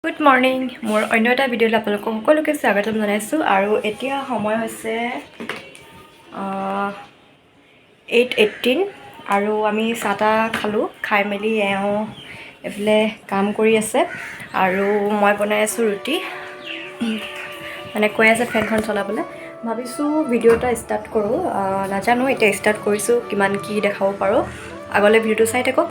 Good morning মোৰ অন্য এটা ভিডিঅ'লৈ আপোনালোকক সকলোকে স্বাগতম জনাইছোঁ আৰু এতিয়া সময় হৈছে 8:18 আৰু আমি চাহ তাহ খালোঁ খাই মেলি এওঁ এইফালে কাম কৰি আছে আৰু মই বনাই আছোঁ ৰুটি মানে কৈ আছে ফেনখন চলাবলৈ ভাবিছোঁ ভিডিঅ' এটা ষ্টাৰ্ট কৰোঁ নাজানো এতিয়া ষ্টাৰ্ট কৰিছোঁ কিমান কি দেখাব পাৰোঁ আগলৈ ভিডিঅ'টো চাই থাকক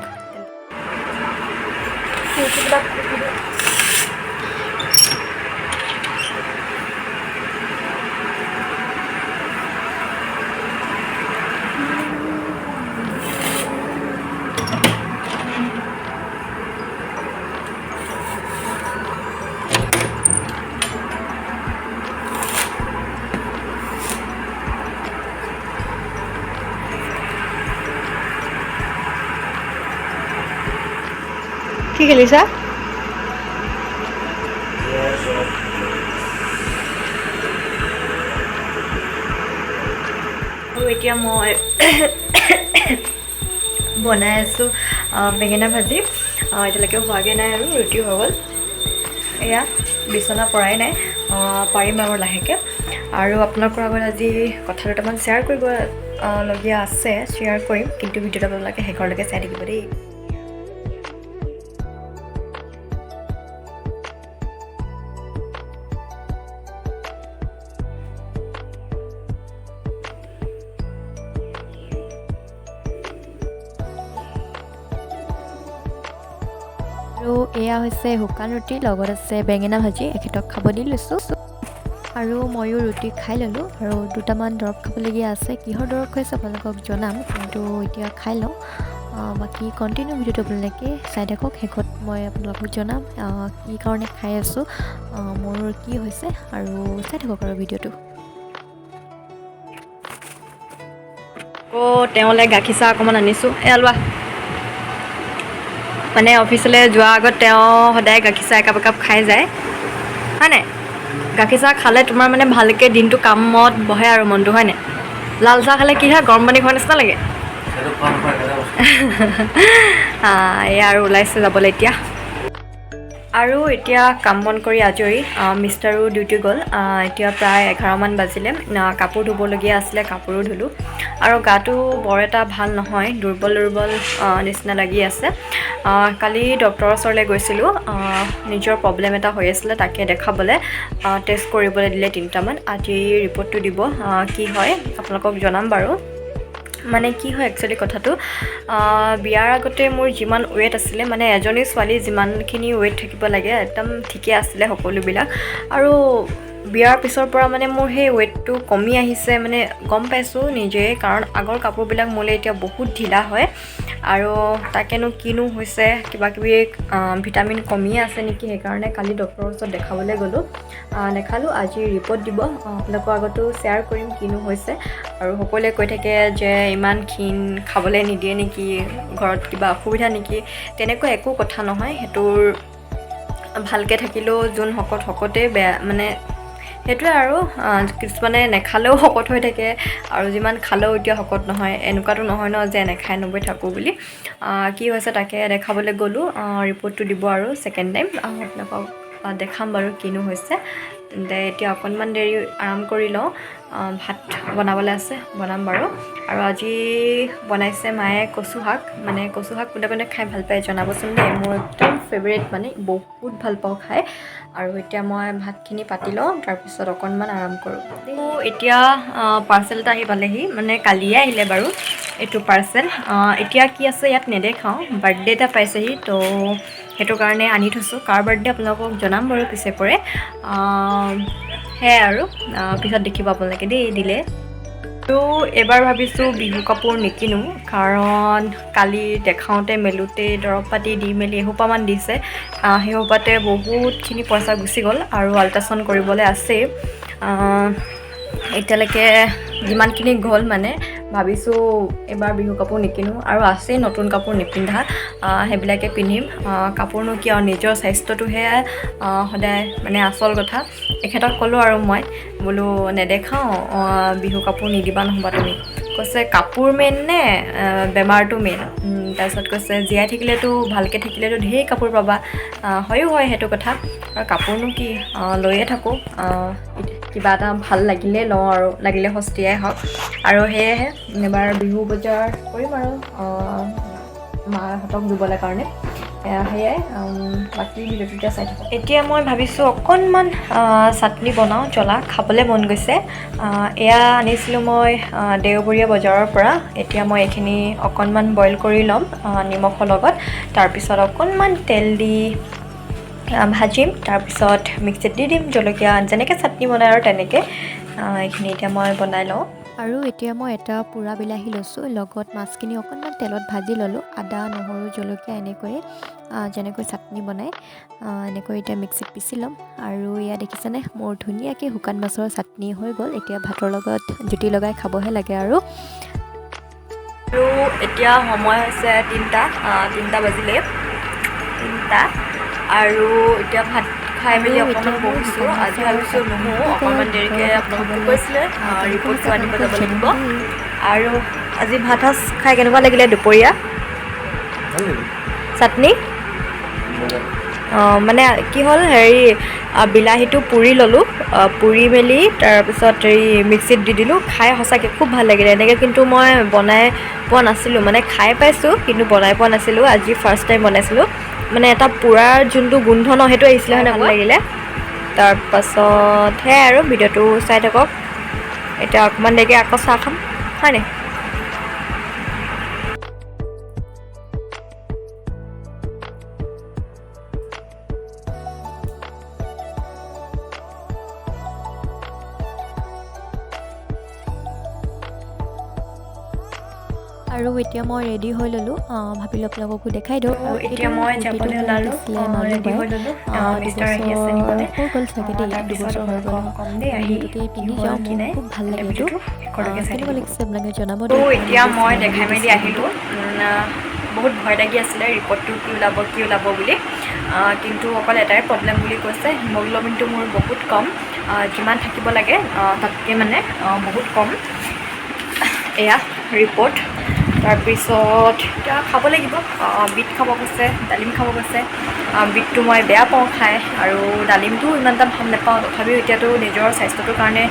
কি খেলিছা আৰু এতিয়া মই বনাই আছোঁ বেঙেনা ভাজি এতিয়ালৈকে হোৱাগৈ নাই আৰু ৰুটি হৈ গ'ল এয়া বিচনা পৰাই নাই পাৰিম আৰু লাহেকৈ আৰু আপোনালোকৰ আগত আজি কথা দুটামান শ্বেয়াৰ কৰিবলগীয়া আছে শ্বেয়াৰ কৰিম কিন্তু ভিডিঅ'টো আপোনালোকে শেষৰলৈকে চাই থাকিব দেই আৰু এয়া হৈছে শুকান ৰুটি লগত আছে বেঙেনা ভাজি এখেতক খাব দি লৈছোঁ আৰু ময়ো ৰুটি খাই ল'লোঁ আৰু দুটামান দৰৱ খাবলগীয়া আছে কিহৰ দৰৱ খাইছে আপোনালোকক জনাম কিন্তু এতিয়া খাই লওঁ বাকী কণ্টিনিউ ভিডিঅ'টো আপোনালোকে চাই থাকক শেষত মই আপোনালোকক জনাম কি কাৰণে খাই আছোঁ মোৰ কি হৈছে আৰু চাই থাকক আৰু ভিডিঅ'টো আকৌ তেওঁলৈ গাখীৰ চাহ অকণমান আনিছোঁ এয়া লোৱা মানে অফিচলৈ যোৱাৰ আগত তেওঁ সদায় গাখীৰ চাহ একাপ খাই যায় হয় নাই গাখীৰ চাহ খালে তোমাৰ মানে ভালকৈ দিনটো কামত বহে আৰু মনটো হয় নাই লাল চাহ খালে কি হয় গৰম পানী খোৱাৰ নিচিনা লাগে এয়া আৰু ওলাইছে যাবলৈ এতিয়া আৰু এতিয়া কাম বন কৰি আজৰি মিষ্টাৰো ডিউটি গ'ল এতিয়া প্ৰায় 11মান বাজিলে কাপোৰ ধুবলগীয়া আছিলে কাপোৰো ধুলোঁ আৰু গাটো বৰ এটা ভাল নহয় দুৰ্বল নিচিনা লাগি আছে কালি ডক্টৰৰ ওচৰলৈ গৈছিলোঁ নিজৰ প্ৰব্লেম এটা হৈ আছিলে তাকে দেখাবলৈ টেষ্ট কৰিবলৈ দিলে 3টামান আজি ৰিপৰ্টটো দিব কি হয় আপোনালোকক জনাম বাৰু মানে কি হয় একচুৱেলি কথাটো বিয়াৰ আগতে মোৰ যিমান ৱেইট আছিলে মানে এজনী ছোৱালী যিমানখিনি ৱেইট থাকিব লাগে একদম ঠিকে আছিলে সকলোবিলাক আৰু বিয়াৰ পিছৰ পৰা মানে মোৰ সেই ৱেইটটো কমি আহিছে মানে গম পাইছোঁ নিজেই কাৰণ আগৰ কাপোৰবিলাক মোলৈ এতিয়া বহুত ঢিলা হয় আৰু তাকেনো কিনো হৈছে কিবাকিবি ভিটামিন কমিয়ে আছে নেকি সেইকাৰণে কালি ডক্টৰৰ ওচৰত দেখাবলৈ গ'লোঁ দেখালোঁ আজি ৰিপৰ্ট দিব আপোনালোকৰ আগতো শ্বেয়াৰ কৰিম কিনো হৈছে আৰু সকলোৱে কৈ থাকে যে ইমান ক্ষীণ খাবলৈ নিদিয়ে নেকি ঘৰত কিবা অসুবিধা নেকি তেনেকুৱা একো কথা নহয় সেইটোৰ ভালকৈ থাকিলেও যোন শকতেই বেয়া মানে সেইটোৱে আৰু কিছুমানে নেখালেও শকত হৈ থাকে আৰু যিমান খালেও এতিয়া শকত নহয় এনেকুৱাতো নহয় ন যে নেখাই নবৈ থাকোঁ বুলি কি হৈছে তাকে দেখাবলৈ গ'লোঁ ৰিপৰ্টটো দিব আৰু ছেকেণ্ড টাইম আপোনালোকক দেখাম বাৰু কিনো হৈছে তেন্তে এতিয়া অকণমান দেৰি আৰাম কৰি লওঁ ভাত বনাবলৈ আছে বনাম বাৰু আৰু আজি বনাইছে মায়ে কচু শাক মানে কচু শাক কোনে কোনে খাই ভাল পায় জনাবচোন দেই মোৰ একদম ফেভৰেট মানে বহুত ভাল পাওঁ খাই আৰু এতিয়া মই ভাতখিনি পাতি লওঁ তাৰপিছত অকণমান আৰাম কৰোঁ এতিয়া পাৰ্চেল এটা আহি পালেহি মানে কালিয়ে আহিলে বাৰু এইটো পাৰ্চেল এতিয়া কি আছে ইয়াত নেদেখাওঁ বাৰ্থডে এটা পাইছেহি তো সেইটো কাৰণে আনি থৈছোঁ কাৰ বাৰ্থডে আপোনালোকক জনাম বাৰু পিছে পৰে সেয়াই আৰু পিছত দেখিব আপোনালোকে দেই দিলে আৰু এবাৰ ভাবিছোঁ বিহু কাপোৰ নিকিনো কাৰণ কালি দেখাওঁতে মেলোঁতে দৰৱ পাতি দি মেলি এসোপামান দিছে সেইসোপাতে বহুতখিনি পইচা গুচি গ'ল আৰু আল্ট্ৰাচাউণ্ড কৰিবলৈ আছেই এতিয়ালৈকে যিমানখিনি গ'ল মানে ভাবিছোঁ এবাৰ বিহু কাপোৰ নিকিনো আৰু আছেই নতুন কাপোৰ নিপিন্ধা সেইবিলাকে পিন্ধিম কাপোৰনো কি আৰু নিজৰ স্বাস্থ্যটোহে সদায় মানে আচল কথা এখেতক ক'লোঁ আৰু মই বোলো নেদেখাওঁ বিহু কাপোৰ নিদিবা নহ'বা তুমি কৈছে কাপোৰ মেইন নে বেমাৰটো মেইন। তাৰপিছত কৈছে জীয়াই থাকিলেতো ভালকৈ থাকিলেতো ঢেৰ কাপোৰ পাবা। হয়ো হয় সেইটো কথা, আৰু কাপোৰনো কি লৈয়ে থাকোঁ, কিবা এটা ভাল লাগিলেই লওঁ আৰু লাগিলে সস্তীয়াই হওক। আৰু সেয়েহে এবাৰ বিহু বজাৰ কৰিম আৰু মাহঁতক দিবলৈ কাৰণে। সেয়াই বাকী ভিডিঅ'টোতে চাই থাকোঁ। এতিয়া মই ভাবিছোঁ অকণমান চাটনি বনাওঁ, জ্বলা খাবলৈ মন গৈছে। এয়া আনিছিলোঁ মই দেওবৰীয়া বজাৰৰ পৰা। এতিয়া মই এইখিনি অকণমান বইল কৰি ল'ম নিমখৰ লগত, তাৰপিছত অকণমান তেল দি ভাজিম, তাৰপিছত মিক্সিত দি দিম জলকীয়া, যেনেকৈ চাটনি বনায় আৰু তেনেকৈ। এইখিনি এতিয়া মই বনাই লওঁ। আৰু এতিয়া মই এটা পোৰা বিলাহী লৈছোঁ, লগত মাছখিনি অকণমান তেলত ভাজি ল'লোঁ। আদা নহৰু জলকীয়া এনেকৈয়ে যেনেকৈ চাটনি বনায় এনেকৈ এতিয়া মিক্সিত পিচি ল'ম। আৰু এয়া দেখিছেনে মোৰ ধুনীয়াকৈ শুকান মাছৰ চাটনি হৈ গ'ল। এতিয়া ভাতৰ লগত জুতি লগাই খাবহে লাগে আৰু এতিয়া সময় হৈছে 3টা বাজিলে 3টা। আৰু এতিয়া ভাত খাই মেলি অকণমান বহিছোঁ। আজি ভাবিছোঁ নুশু, অকণমান দেৰিকৈ আপোনালোকে কৈছিলে ৰিপৰ্টটো আনিব যাব লাগিব। আৰু আজি ভাত সাজ খাই কেনেকুৱা লাগিলে দুপৰীয়া চাটনি? মানে কি হ'ল হেৰি বিলাহীটো পুৰি ল'লোঁ, পুৰি মেলি তাৰপিছত মিক্সিত দি দিলোঁ। খাই সঁচাকৈ খুব ভাল লাগিলে। এনেকৈ কিন্তু মই বনাই পোৱা নাছিলোঁ, মানে খাই পাইছোঁ কিন্তু বনাই পোৱা নাছিলোঁ। আজি ফাৰ্ষ্ট টাইম বনাইছিলোঁ। মানে এটা পুৰাৰ যোনটো গোন্ধ ন সেইটো আহিছিলে, হয়, ভাল লাগিলে। তাৰপাছত সেয়াই আৰু ভিডিঅ'টো চাই থাকক। এতিয়া অকণমান দেৰিকৈ আকৌ চাহ খাম, হয়নে? আৰু এতিয়া মই ৰেডি হৈ ল'লোঁ, ভাবিলোঁ আপোনালোককো দেখাই দিওঁ। আৰু এতিয়া মই যাবলৈ ওলালোঁ, ৰেডি হৈ ল'লোঁ। মিষ্টাৰ আহি আছে নিবলৈ, হৈ গ'ল চাগে দেই, 2 বছৰ হৈ গ'ল। কম দেই আহি পিন্ধি যাওঁ, মোৰ খুব ভাল লাগে এইটো। কেনেকুৱা লাগিছে আপোনালোকে জনাব দেই। এতিয়া মই দেখাই মেলি আহিলোঁ। বহুত ভয় লাগি আছিলে ৰিপৰ্টটো কি ওলাব বুলি, কিন্তু অকল এটাই প্ৰব্লেম বুলি কৈছে, হিমগ্ল'বিনটো মোৰ বহুত কম, যিমান থাকিব লাগে তাতকৈ মানে বহুত কম। এয়া ৰিপৰ্ট। তাৰপিছত এতিয়া খাব লাগিব, বিট খাব কৈছে, ডালিম খাব কৈছে। বিটটো মই বেয়া পাওঁ খাই, আৰু ডালিমটোও ইমান এটা ভাল নাপাওঁ। তথাপিও এতিয়াতো নিজৰ স্বাস্থ্যটোৰ কাৰণে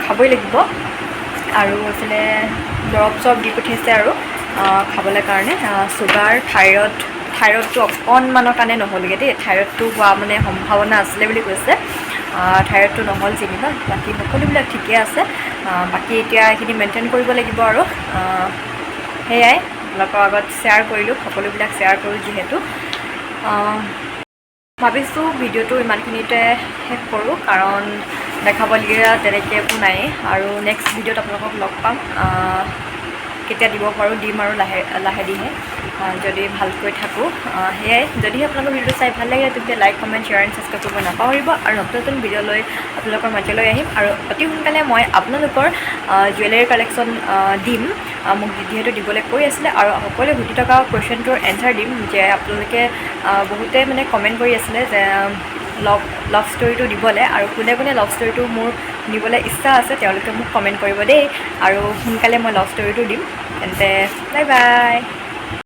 খাবই লাগিব। আৰু এইফালে দৰৱ চৰব দি পঠিয়াইছে আৰু খাবলৈ কাৰণে। চুগাৰ থাইৰয়ডটো অকণমানৰ কাৰণে নহ'লগৈ দেই। থাইৰয়ডটো হোৱা মানে সম্ভাৱনা আছিলে বুলি কৈছে। থাইৰয়ডটো নহ'ল যেনিবা, বাকী সকলোবিলাক ঠিকে আছে। বাকী এতিয়া এইখিনি মেইনটেইন কৰিব লাগিব আৰু সেয়াই আপোনালোকৰ আগত শ্বেয়াৰ কৰিলোঁ, সকলোবিলাক শ্বেয়াৰ কৰোঁ যিহেতু। ভাবিছোঁ ভিডিঅ'টো ইমানখিনিতে শেষ কৰোঁ, কাৰণ দেখাবলগীয়া তেনেকৈ একো নায়েই। আৰু নেক্সট ভিডিঅ'ত আপোনালোকক লগ পাম, কেতিয়া দিব পাৰোঁ দিম আৰু লাহে দিহে, যদি ভালকৈ থাকোঁ। সেয়াই, যদিহে আপোনালোকৰ ভিডিঅ'টো চাই ভাল লাগে তেন্তে like comment share and subscribe কৰিব নাপাহৰিব। আৰু নতুন ভিডিঅ' লৈ আপোনালোকৰ মাজলৈ আহিম, আৰু অতি সোনকালে মই আপোনালোকৰ জুৱেলাৰী কালেকশ্যন দিম। মোক যিহেতু দিবলৈ কৈ আছিলে, আৰু সকলোৱে সুধি থকা কুৱেশ্যনটোৰ এনচাৰ দিম। যে আপোনালোকে বহুতে মানে কমেণ্ট কৰি আছিলে যে লাভ ষ্টৰিটো দিবলৈ, আৰু কোনে কোনে লাভ ষ্টৰিটো মোৰ শুনিবলৈ ইচ্ছা আছে তেওঁলোকে মোক কমেণ্ট কৰিব দেই, আৰু সোনকালে মই লাভ ষ্টৰিটো দিম। তেন্তে বাই বাই।